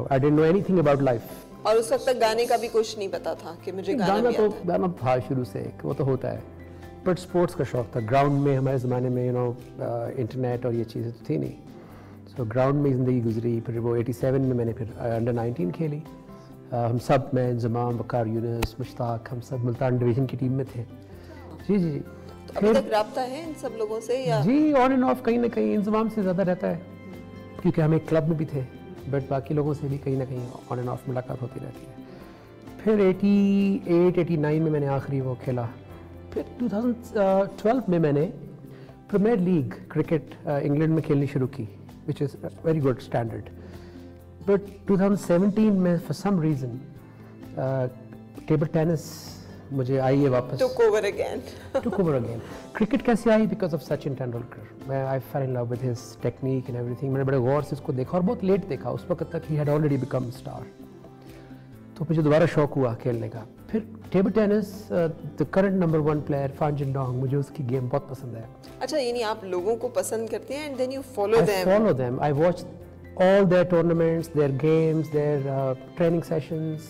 I didn't know anything about life। और उस वक्त तक गाने का भी कुछ नहीं पता था कि मुझे गाना भी आता है। गाना था शुरू से, वो तो होता है, बट स्पोर्ट्स का शौक था। ग्राउंड में हमारे ज़माने में इंटरनेट और ये चीज़ें तो थी नहीं, सो ग्राउंड में ज़िंदगी गुजरी। फिर वो 87 में मैंने फिर अंडर 19 खेली। हम सब, मैं, इंजमाम, वकार, यूनुस, मुश्ताक, हम सब मुल्तान डिवीज़न की टीम में थे। जी जी। तो अभी तक राब्ता है इन सब लोगों से या? जी ऑन एंड ऑफ, कहीं ना कहीं इंजमाम से ज़्यादा रहता है, क्योंकि हम एक क्लब में भी थे, बट बाकी लोगों से भी कहीं ना कहीं ऑन एंड ऑफ मुलाकात होती रहती है। फिर 88-89 में मैंने आखिरी वो खेला। फिर 2012 में मैंने प्रीमियर लीग क्रिकेट इंग्लैंड में खेलनी शुरू की, which is very good standard. But 2017 में for some reason table tennis मुझे आई है वापस। Took over again. Took over again. Cricket कैसे आई? Because of Sachin Tendulkar. मैं I fell in love with his technique and everything. मैंने बड़े गौर से उसको देखा और बहुत लेट देखा, उस वक्त तक he had already become star. तो मुझे दोबारा शौक हुआ खेलने का। फिर table tennis, the current number 1 player फान जिंडोंग, मुझे उसकी गेम बहुत पसंद है। अच्छा, यानी आप लोगों को पसंद करते हैं and then you follow them. I follow them. I watch all their tournaments, their games, their training sessions.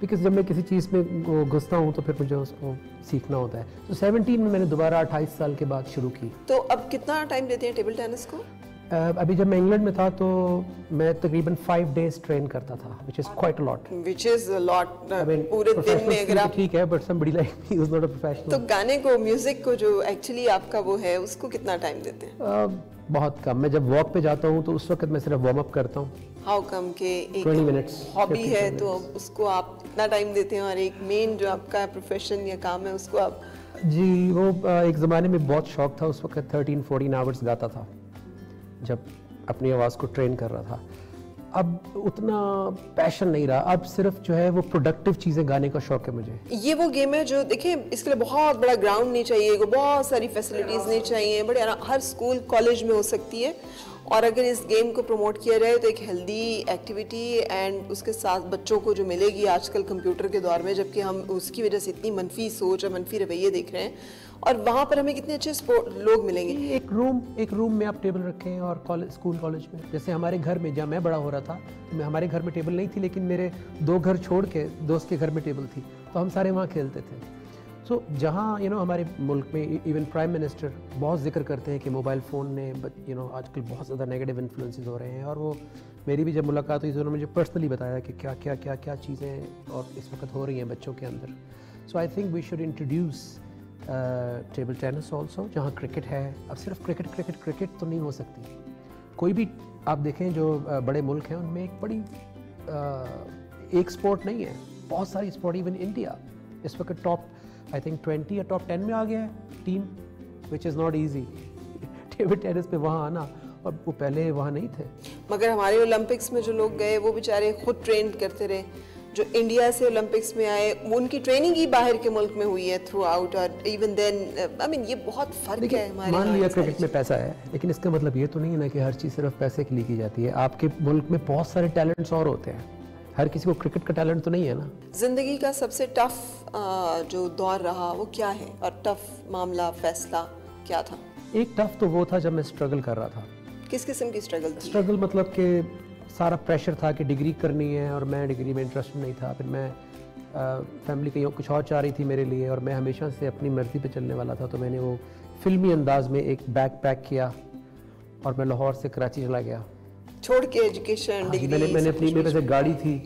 Because जब मैं किसी चीज़ में घुसता हूँ तो फिर मुझे उसको सीखना होता है। तो 17 में मैंने दोबारा 28 साल के बाद शुरू की। तो अब कितना टाइम देते हैं टेबल टेनिस को? अभी जब मैं इंग्लैंड में था तो मैं तकरीबन 5 days ट्रेन करता था, which is quite a lot. Which is a lot. I mean, पूरे दिन में अगर आप ठीक है, but somebody like me who's not a professional. तो गाने को, म्यूजिक को जो एक्चुअली आपका वो है, उसको कितना टाइम देते हैं? बहुत कम। मैं जब वॉक पे जाता हूँ तो उस वक्त मैं सिर्फ वार्म अप करता हूँ। हाउ कम के 20 minutes, हॉबी 15 है minutes. तो उसको आप इतना टाइम देते हैं, और एक मेन जो आपका प्रोफेशन या काम है उसको आप? जी, वो एक ज़माने में बहुत शौक था। उस वक्त 13-14 आवर्स गाता था जब अपनी आवाज़ को ट्रेन कर रहा था। अब उतना पैशन नहीं रहा, अब सिर्फ जो है वो प्रोडक्टिव चीज़ें गाने का शौक है मुझे। ये वो गेम है जो, देखिए, इसके लिए बहुत बड़ा ग्राउंड नहीं चाहिए, बहुत सारी फैसिलिटीज़ नहीं चाहिए, बड़े हर स्कूल कॉलेज में हो सकती है। और अगर इस गेम को प्रमोट किया जाए तो एक हेल्दी एक्टिविटी एंड उसके साथ बच्चों को जो मिलेगी आजकल कंप्यूटर के दौर में, जबकि हम उसकी वजह से इतनी मनफी सोच और मनफी रवैये देख रहे हैं, और वहाँ पर हमें कितने अच्छे लोग मिलेंगे। एक रूम में आप टेबल रखें और स्कूल कॉलेज में, जैसे हमारे घर में, जहाँ मैं बड़ा हो रहा था तो हमारे घर में टेबल नहीं थी, लेकिन मेरे 2 घर छोड़ के दोस्त के घर में टेबल थी, तो हम सारे वहाँ खेलते थे। सो जहाँ हमारे मुल्क में इवन प्राइम मिनिस्टर बहुत जिक्र करते हैं कि मोबाइल फ़ोन ने आजकल बहुत ज़्यादा नेगेटिव इन्फ्लुएंसेस हो रहे हैं, और वो मेरी भी जब मुलाकात हुई तो उन्होंने मुझे पर्सनली बताया कि क्या चीज़ें और इस वक्त हो रही हैं बच्चों के अंदर। So I think we should introduce table tennis also, जहाँ क्रिकेट है। अब सिर्फ क्रिकेट तो नहीं हो सकती। कोई भी आप देखें जो बड़े मुल्क हैं उनमें एक बड़ी एक स्पोर्ट नहीं है, बहुत सारी स्पोर्ट। इवन इंडिया इस वक्त टॉप आई थिंक 20 या टॉप 10 में आ गया है team, which is not easy table tennis पे वहाँ आना, और वो पहले वहाँ नहीं थे। मगर हमारे ओलंपिक्स में जो लोग गए वो बेचारे खुद ट्रेन करते रहे। जो इंडिया से ओलंपिक्स में आए उनकी ट्रेनिंग ही बाहर के मुल्क में हुई है थ्रू आउट, और इवन देन आई मीन ये बहुत फ़र्क है हमारे। मान लिया क्रिकेट में पैसा है, लेकिन इसका मतलब ये तो नहीं है ना कि हर चीज़ सिर्फ पैसे के लिए की जाती है। आपके मुल्क में बहुत सारे टैलेंट्स और होते हैं, हर किसी को क्रिकेट का टैलेंट तो नहीं है ना। ज़िंदगी का सबसे टफ जो दौर रहा वो क्या है, और टफ मामला, फैसला क्या था? एक टफ तो वो था जब मैं स्ट्रगल कर रहा था। किस किस्म की स्ट्रगल थी? स्ट्रगल मतलब कि सारा प्रेशर था कि डिग्री करनी है, और मैं डिग्री में इंटरेस्ट नहीं था। फिर मैं फैमिली कहीं कुछ और चाह रही थी मेरे लिए, और मैं हमेशा से अपनी मर्ज़ी पे चलने वाला था। तो मैंने वो फिल्मी अंदाज में एक बैग पैक किया और मैं लाहौर से कराची चला गया, छोड़ के एजुकेशन, डिग्री। मैंने अपनी, मेरे पास एक गाड़ी थी,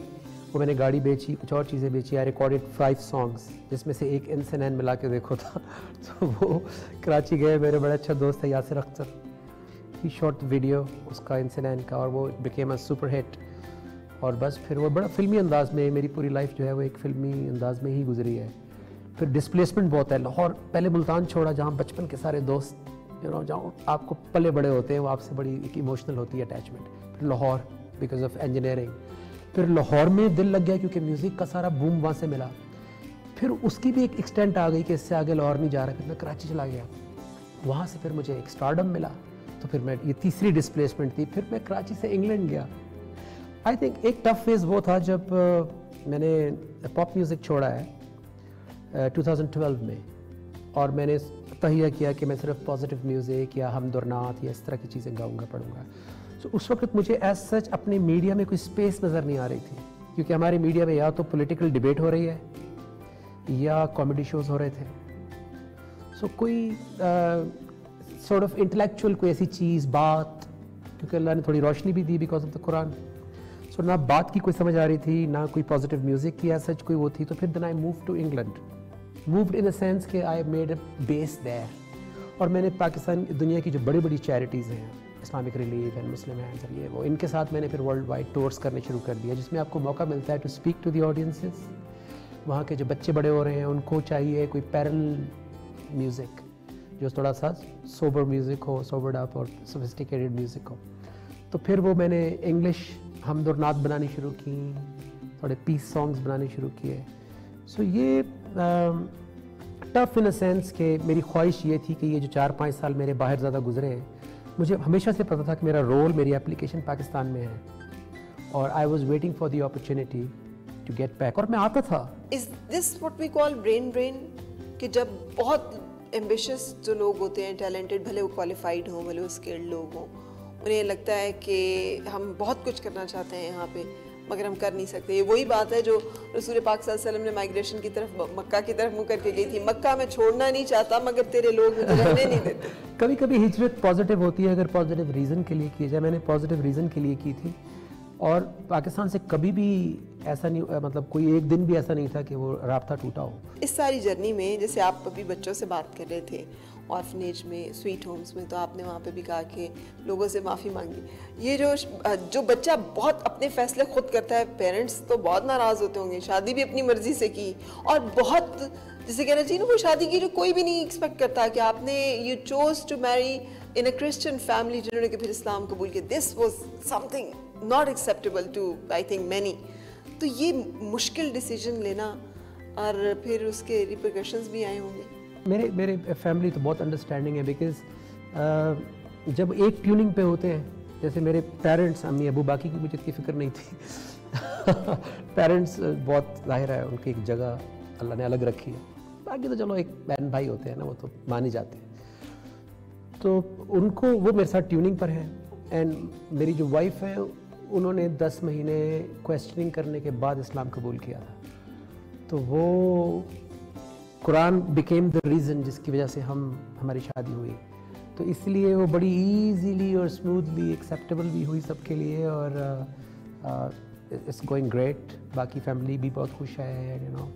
वो मैंने गाड़ी बेची, कुछ और चीज़ें बेची। आई रिकॉर्डेड 5 सॉन्ग्स, जिसमें से एक इंसान मिला के देखो था। तो वो कराची गए, मेरे बड़ा अच्छा दोस्त है यासिर अख्तर, ही शॉट वीडियो उसका इंसान का, और वो बिकेम अ सुपर हिट। और बस फिर वो बड़ा फिल्मी अंदाज में, मेरी पूरी लाइफ जो है वो एक फिल्मी अंदाज में ही गुजरी है। फिर डिस्प्लेसमेंट बहुत है। लाहौर, पहले मुल्तान छोड़ा जहाँ बचपन के सारे दोस्त जहाँ आपको पले बड़े होते हैं, वो आपसे बड़ी एक इमोशनल होती है अटैचमेंट। फिर लाहौर बिकॉज ऑफ इंजीनियरिंग, फिर लाहौर में दिल लग गया क्योंकि म्यूज़िक का सारा बूम वहाँ से मिला। फिर उसकी भी एक एक्सटेंट आ गई कि इससे आगे लाहौर नहीं जा रहा। फिर मैं कराची चला गया, वहाँ से फिर मुझे एक स्टारडम मिला, तो फिर मैं, ये तीसरी डिस्प्लेसमेंट थी। फिर मैं कराची से इंग्लैंड गया। आई थिंक एक टफ फेज़ वो था जब मैंने पॉप म्यूज़िक छोड़ा है 2012 में, और मैंने तहिया किया कि मैं सिर्फ पॉजिटिव म्यूज़िक या हमद और नात या इस तरह की चीज़ें गाऊंगा, पढ़ूंगा। तो उस वक्त मुझे एज सच अपने मीडिया में कोई स्पेस नज़र नहीं आ रही थी, क्योंकि हमारे मीडिया में या तो पॉलिटिकल डिबेट हो रही है या कॉमेडी शोज़ हो रहे थे। सो कोई सॉर्ट ऑफ इंटेलेक्चुअल कोई ऐसी चीज़, बात, क्योंकि अल्लाह ने थोड़ी रोशनी भी दी बिकॉज ऑफ द कुरान। सो ना बात की कोई समझ आ रही थी, ना कोई पॉजिटिव म्यूज़िक की एज सच कोई वो थी। तो फिर then I move to England, moved in a sense कि I made a base there, और मैंने पाकिस्तान, दुनिया की जो बड़ी बड़ी चैरिटीज़ हैं, Islamic relief and Muslim hands और ये वो, इनके साथ मैंने फिर वर्ल्ड वाइड टूर्स करने शुरू कर दिया, जिसमें आपको मौका मिलता है to speak to the audiences. वहाँ के जो बच्चे बड़े हो रहे हैं उनको चाहिए कोई पैरेलल म्यूज़िक जो थोड़ा सा सोबर म्यूज़िक हो, सोबर्ड अप और सोफिस्टिकेटेड म्यूज़िक हो। तो फिर वो मैंने इंग्लिश हमद और नात बनानी शुरू की, थोड़े पीस सॉन्ग्स बनाने शुरू किए। सो ये टफ इन अ सेंस कि मेरी ख्वाहिश ये थी कि ये जो 4-5 साल मेरे बाहर ज़्यादा गुजरे हैं, मुझे हमेशा से पता था कि मेरा रोल, मेरी एप्लीकेशन पाकिस्तान में है, और I was waiting for the opportunity to get back, और मैं आता था। Is this what we call brain drain, कि जब बहुत एम्बिशियस जो लोग होते हैं, टैलेंटेड, भले वो क्वालिफाइड हों, भले वो स्किल्ड लोग हों, उन्हें लगता है कि हम बहुत कुछ करना चाहते हैं यहाँ पे, मगर हम कर नहीं सकते। ये वही बात है जो रसूल पाक सल्लल्लाहु अलैहि वसल्लम ने माइग्रेशन की तरफ, मक्का की तरफ मुँह करके गई थी, मक्का में छोड़ना नहीं चाहता मगर तेरे लोग मुझे रहने नहीं देते। कभी कभी हिजरत पॉजिटिव होती है अगर पॉजिटिव रीज़न के लिए की जाए। मैंने पॉजिटिव रीज़न के लिए की थी, और पाकिस्तान से कभी भी ऐसा नहीं, मतलब कोई एक दिन भी ऐसा नहीं था कि वो राब्ता टूटा हो। इस सारी जर्नी में, जैसे आप अभी बच्चों से बात कर रहे थे ऑर्फनेज में, स्वीट होम्स में, तो आपने वहाँ पे भी कहा कि लोगों से माफ़ी मांगी। ये जो बच्चा बहुत अपने फैसले खुद करता है, पेरेंट्स तो बहुत नाराज़ होते होंगे, शादी भी अपनी मर्जी से की, और बहुत, जैसे कहना चाहिए ना, वो शादी की जो कोई भी नहीं एक्सपेक्ट करता कि आपने, you chose to marry in a Christian family, जिन्होंने कि फिर इस्लाम कबूल किया। This was something not acceptable to I think many. तो ये मुश्किल डिसीजन लेना, और फिर उसके रिपरकशंस भी आए होंगे। मेरे फैमिली तो बहुत अंडरस्टैंडिंग है, बिकॉज जब एक ट्यूनिंग पे होते हैं, जैसे मेरे पेरेंट्स, अम्मी अबू, बाकी की मुझे इतनी फिक्र नहीं थी। पेरेंट्स बहुत जाहिर है उनकी एक जगह अल्लाह ने अलग रखी है, बाकी तो चलो एक बहन भाई होते हैं ना, वो तो मान ही जाते हैं। तो उनको, वो मेरे साथ ट्यूनिंग पर है, एंड मेरी जो वाइफ है उन्होंने 10 महीने क्वेश्चनिंग करने के बाद इस्लाम कबूल किया था। तो वो कुरान बिकेम द रीज़न जिसकी वजह से हमारी शादी हुई, तो इसलिए वो बड़ी इजीली और स्मूथली एक्सेप्टेबल भी हुई सबके लिए, और इट्स गोइंग ग्रेट। बाकी फैमिली भी बहुत खुश है, यू नो,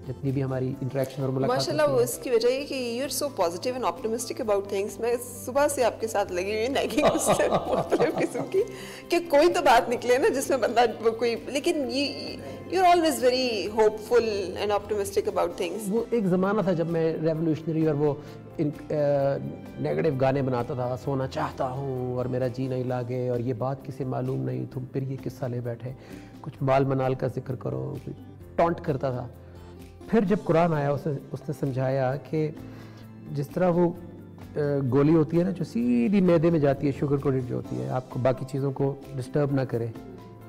जितनी भी हमारी इंटरेक्शन और मुलाकात माशाल्लाह। वो इसकी वजह है कि you are so positive and optimistic about things. मैं सुबह से आपके साथ लगी हुई नैगिंग मुख्तलिफ किस्म की, कि कोई तो बात निकले ना जिसमें बंदा कोई, लेकिन you are always very hopeful and optimistic about things. वो एक ज़माना था जब मैं रेवोल्यूशनरी और वो नेगेटिव गाने बनाता था, सोना चाहता हूँ और मेरा जी नहीं लागे, और ये बात किसे मालूम नहीं, तुम फिर ये किस्सा ले बैठे, कुछ माल मनाल का जिक्र करो, टॉन्ट करता था। फिर जब कुरान आया, उसने समझाया कि जिस तरह वो गोली होती है ना, जो सीधी मैदे में जाती है, शुगर कोटेड जो होती है, आपको बाकी चीज़ों को डिस्टर्ब ना करे,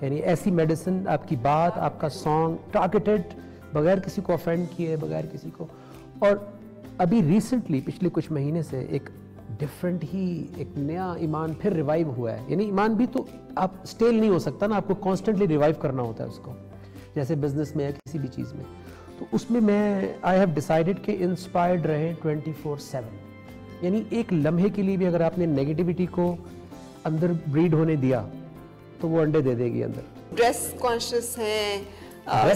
यानी ऐसी मेडिसिन, आपकी बात, आपका सॉन्ग टारगेटेड, बगैर किसी को ऑफेंड किए, बगैर किसी को। और अभी रिसेंटली पिछले कुछ महीने से एक डिफरेंट ही, एक नया ईमान फिर रिवाइव हुआ है। यानी ईमान भी तो आप स्टेल नहीं हो सकता ना, आपको कॉन्स्टेंटली रिवाइव करना होता है उसको, जैसे बिजनेस में या किसी भी चीज़ में। तो उसमें मैं, आई हैव डिसाइडेड कि इंस्पायर्ड रहें 24/7, यानी एक लम्हे के लिए भी अगर आपने नेगेटिविटी को अंदर ब्रीड होने दिया तो वो अंडे दे देगी अंदर। ड्रेस कॉन्शियस हैं,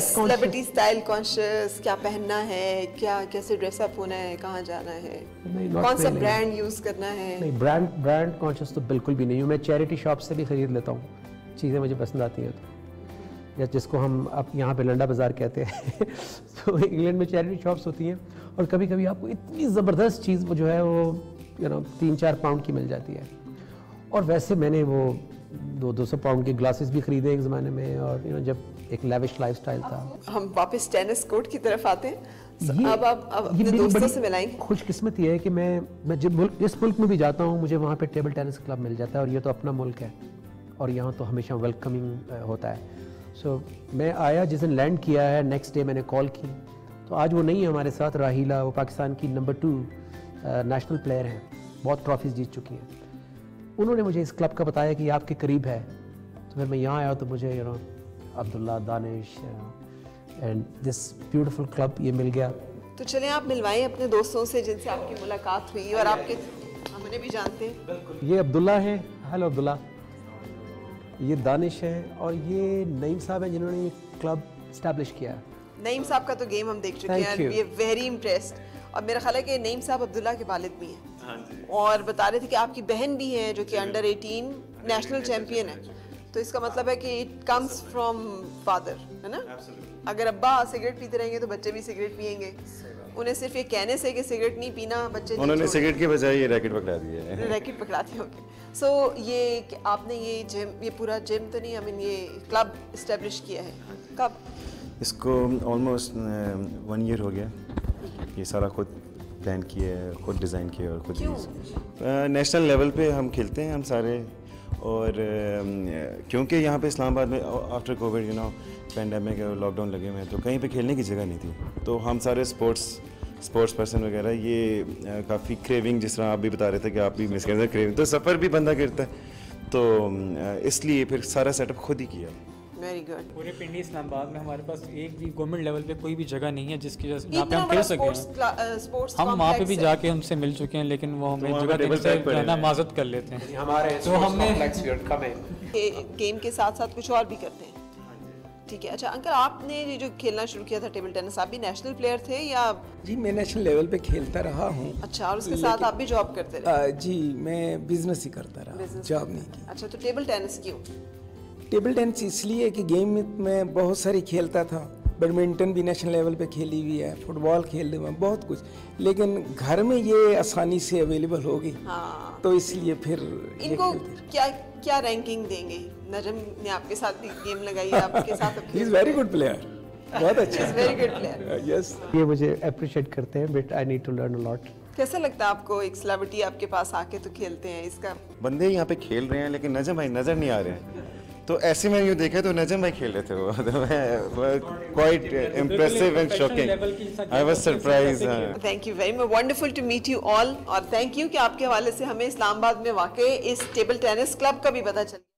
सेलिब्रिटी स्टाइल कॉन्शियस, क्या पहनना है, क्या कैसे ड्रेसअप होना है, कहाँ जाना है, कौन सा ब्रांड यूज़ करना है? नहीं, ब्रांड कॉन्शियस तो बिल्कुल भी नहीं हूँ मैं। चैरिटी शॉप से भी ख़रीद लेता हूँ, चीज़ें मुझे पसंद आती हैं तो, या जिसको हम अब यहाँ पे लंडा बाज़ार कहते हैं। तो इंग्लैंड में चैरिटी शॉप्स होती हैं, और कभी कभी आपको इतनी ज़बरदस्त चीज़ वो जो है वो 3-4 पाउंड की मिल जाती है। और वैसे मैंने वो 200 पाउंड के ग्लासेस भी खरीदे एक ज़माने में, और जब एक लेविश लाइफस्टाइल था। हम वापस टेनिस कोर्ट की तरफ आते हैं। अब आप अपने दोस्तों से मिलाएंगे। खुशकिस्मती है कि मैं जिस मुल्क में भी जाता हूँ, मुझे वहाँ पे टेबल टेनिस क्लब मिल जाता है, और ये तो अपना मुल्क है, और यहाँ तो हमेशा वेलकमिंग होता है। सो मैं आया, जिस दिन लैंड किया है, नेक्स्ट डे मैंने कॉल की, तो आज वो नहीं है हमारे साथ, राहीला, वो पाकिस्तान की नंबर 2 नेशनल प्लेयर हैं, बहुत ट्रॉफीज जीत चुकी हैं। उन्होंने मुझे इस क्लब का बताया कि आपके करीब है, तो फिर मैं यहाँ आया तो मुझे Abdullah, Danish and this beautiful club ये मिल गया। तो चलें आप मिलवाएं अपने दोस्तों से जिनसे आपकी मुलाकात हुई, और आपके, हम उन्हें भी जानते हैं। ये अब्दुल्ला है, हेलो अब्दुल्ला। ये दानिश है, और ये नईम साहब हैं जिन्होंने ये क्लब इस्टेब्लिश किया है। नईम साहब का तो गेम हम देख चुके हैं, वी आर वेरी इम्प्रेस्ड। और मेरा ख्याल है कि नईम साहब अब्दुल्ला के वालिद भी हैं, और बता रहे थे कि आपकी बहन भी है जो कि अंडर 18 नेशनल चैंपियन है। तो इसका मतलब है कि इट कम्स फ्रॉम फादर, है ना? अगर अब्बा सिगरेट पीते रहेंगे तो बच्चे भी सिगरेट पियेंगे। उन्हें सिर्फ ये कहने से कि सिगरेट नहीं पीना, बच्चे उन्होंने सिगरेट के बजाय ये रैकेट पकड़ा दिया है। रैकेट पकड़ाते होंगे। सो ये आपने ये जिम, ये पूरा जिम तो नहीं, आई मीन ये क्लब इस्टेब्लिश किया है, कब? इसको ऑलमोस्ट 1 ईयर हो गया। ये सारा खुद प्लान किया है, खुद डिज़ाइन किया और खुद नेशनल लेवल पे हम खेलते हैं हम सारे। और क्योंकि यहाँ पे इस्लामाबाद में आफ्टर कोविड पेंडेमिक और लॉकडाउन लगे हुए हैं, तो कहीं पे खेलने की जगह नहीं थी। तो हम सारे स्पोर्ट्स पर्सन वगैरह ये काफ़ी क्रेविंग, जिस तरह आप भी बता रहे थे कि आप भी मिस करते हैं क्रेविंग, तो सफ़र भी बंदा करता है, तो इसलिए फिर सारा सेटअप खुद ही किया। Very good. पूरे पिंडी इस्लामाबाद में हमारे पास एक भी गवर्नमेंट लेवल पे कोई भी जगह नहीं है जिसकी वजह से यहाँ पे हम खेल सकें। हम वहाँ पे भी जाके उनसे मिल चुके हैं, लेकिन वो हमें जगह देने से रहना माजत कर लेते हैं। हमारे तो हमने गेम के साथ साथ कुछ और भी करते हैं। ठीक है। अच्छा अंकल, आपने ये जो खेलना शुरू किया था टेबल टेनिस, आप भी नेशनल प्लेयर थे या? जी मैं नेशनल लेवल पे खेलता रहा हूँ। अच्छा, और उसके साथ आप भी जॉब करते रहे? जी मैं बिजनेस ही करता रहा, जॉब नहीं की। अच्छा, तो टेबल टेनिस क्यों? टेबल टेनिस इसलिए कि गेम में बहुत सारी खेलता था, बैडमिंटन भी नेशनल लेवल पे खेली हुई है, फुटबॉल खेल हुआ, बहुत कुछ, लेकिन घर में ये आसानी से अवेलेबल हो गई। हाँ। तो इसलिए फिर इनको क्या रैंकिंग देंगे? नजम ने आपके साथ भी गेम लगाई है, आपके साथ he is very good player, बहुत अच्छा, वेरी गुड प्लेयर। यस, ये मुझे अप्रिशिएट करते हैं, but I need to learn a lot. कैसा लगता है आपको, एक सेलिब्रिटी आपके पास आके तो खेलते हैं? इसका बंदे यहाँ पे खेल रहे हैं लेकिन नजम भाई नज़र नहीं आ रहे हैं, तो ऐसे में यूँ देखा तो नजम भाई खेल रहे थे वो, तो मैं quite impressive and shocking, I was surprise. Thank you very much, wonderful to meet you all, और थैंक यू कि आपके हवाले से हमें इस्लामाबाद में वाकई इस टेबल टेनिस क्लब का भी पता चला।